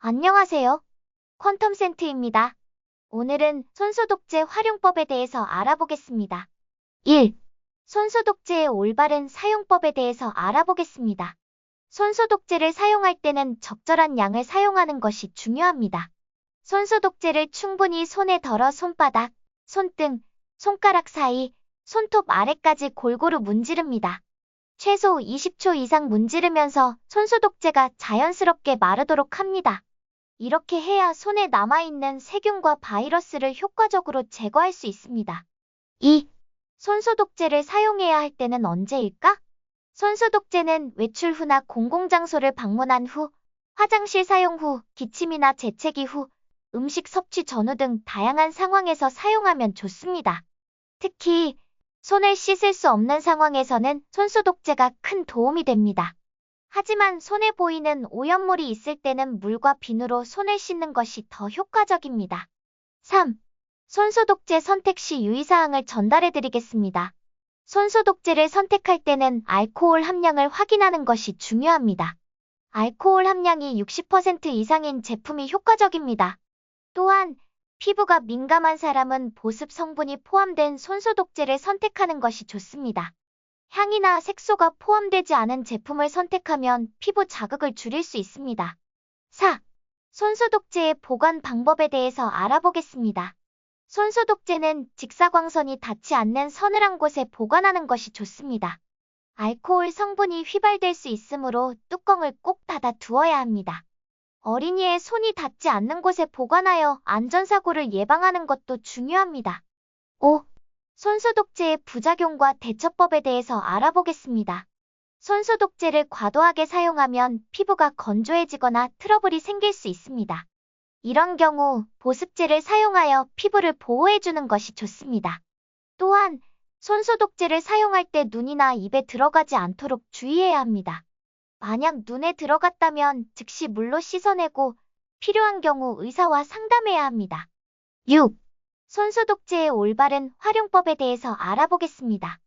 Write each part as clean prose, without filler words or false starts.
안녕하세요. 퀀텀센트입니다. 오늘은 손소독제 활용법에 대해서 알아보겠습니다. 1. 손소독제의 올바른 사용법에 대해서 알아보겠습니다. 손소독제를 사용할 때는 적절한 양을 사용하는 것이 중요합니다. 손소독제를 충분히 손에 덜어 손바닥, 손등, 손가락 사이, 손톱 아래까지 골고루 문지릅니다. 최소 20초 이상 문지르면서 손소독제가 자연스럽게 마르도록 합니다. 이렇게 해야 손에 남아있는 세균과 바이러스를 효과적으로 제거할 수 있습니다. 2. 손소독제를 사용해야 할 때는 언제일까? 손소독제는 외출 후나 공공장소를 방문한 후, 화장실 사용 후, 기침이나 재채기 후, 음식 섭취 전후 등 다양한 상황에서 사용하면 좋습니다. 특히 손을 씻을 수 없는 상황에서는 손소독제가 큰 도움이 됩니다. 하지만 손에 보이는 오염물이 있을 때는 물과 비누로 손을 씻는 것이 더 효과적입니다. 3. 손소독제 선택 시 유의사항을 전달해 드리겠습니다. 손소독제를 선택할 때는 알코올 함량을 확인하는 것이 중요합니다. 알코올 함량이 60% 이상인 제품이 효과적입니다. 또한 피부가 민감한 사람은 보습 성분이 포함된 손소독제를 선택하는 것이 좋습니다. 향이나 색소가 포함되지 않은 제품을 선택하면 피부 자극을 줄일 수 있습니다. 4. 손소독제의 보관 방법에 대해서 알아보겠습니다. 손소독제는 직사광선이 닿지 않는 서늘한 곳에 보관하는 것이 좋습니다. 알코올 성분이 휘발될 수 있으므로 뚜껑을 꼭 닫아 두어야 합니다. 어린이의 손이 닿지 않는 곳에 보관하여 안전사고를 예방하는 것도 중요합니다. 5. 손소독제의 부작용과 대처법에 대해서 알아보겠습니다. 손소독제를 과도하게 사용하면 피부가 건조해지거나 트러블이 생길 수 있습니다. 이런 경우 보습제를 사용하여 피부를 보호해주는 것이 좋습니다. 또한 손소독제를 사용할 때 눈이나 입에 들어가지 않도록 주의해야 합니다. 만약 눈에 들어갔다면 즉시 물로 씻어내고 필요한 경우 의사와 상담해야 합니다. 6. 손소독제의 올바른 활용법에 대해서 알아보겠습니다.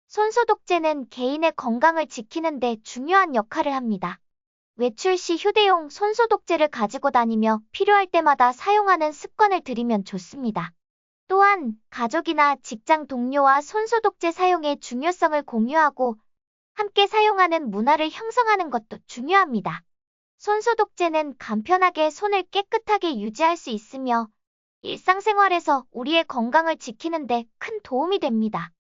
손소독제는 개인의 건강을 지키는 데 중요한 역할을 합니다. 외출 시 휴대용 손소독제를 가지고 다니며 필요할 때마다 사용하는 습관을 들이면 좋습니다. 또한 가족이나 직장 동료와 손소독제 사용의 중요성을 공유하고 함께 사용하는 문화를 형성하는 것도 중요합니다. 손소독제는 간편하게 손을 깨끗하게 유지할 수 있으며 일상생활에서 우리의 건강을 지키는 데 큰 도움이 됩니다.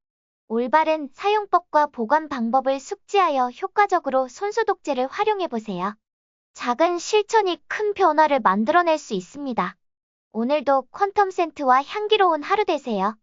올바른 사용법과 보관 방법을 숙지하여 효과적으로 손소독제를 활용해보세요. 작은 실천이 큰 변화를 만들어낼 수 있습니다. 오늘도 퀀텀센트와 향기로운 하루 되세요.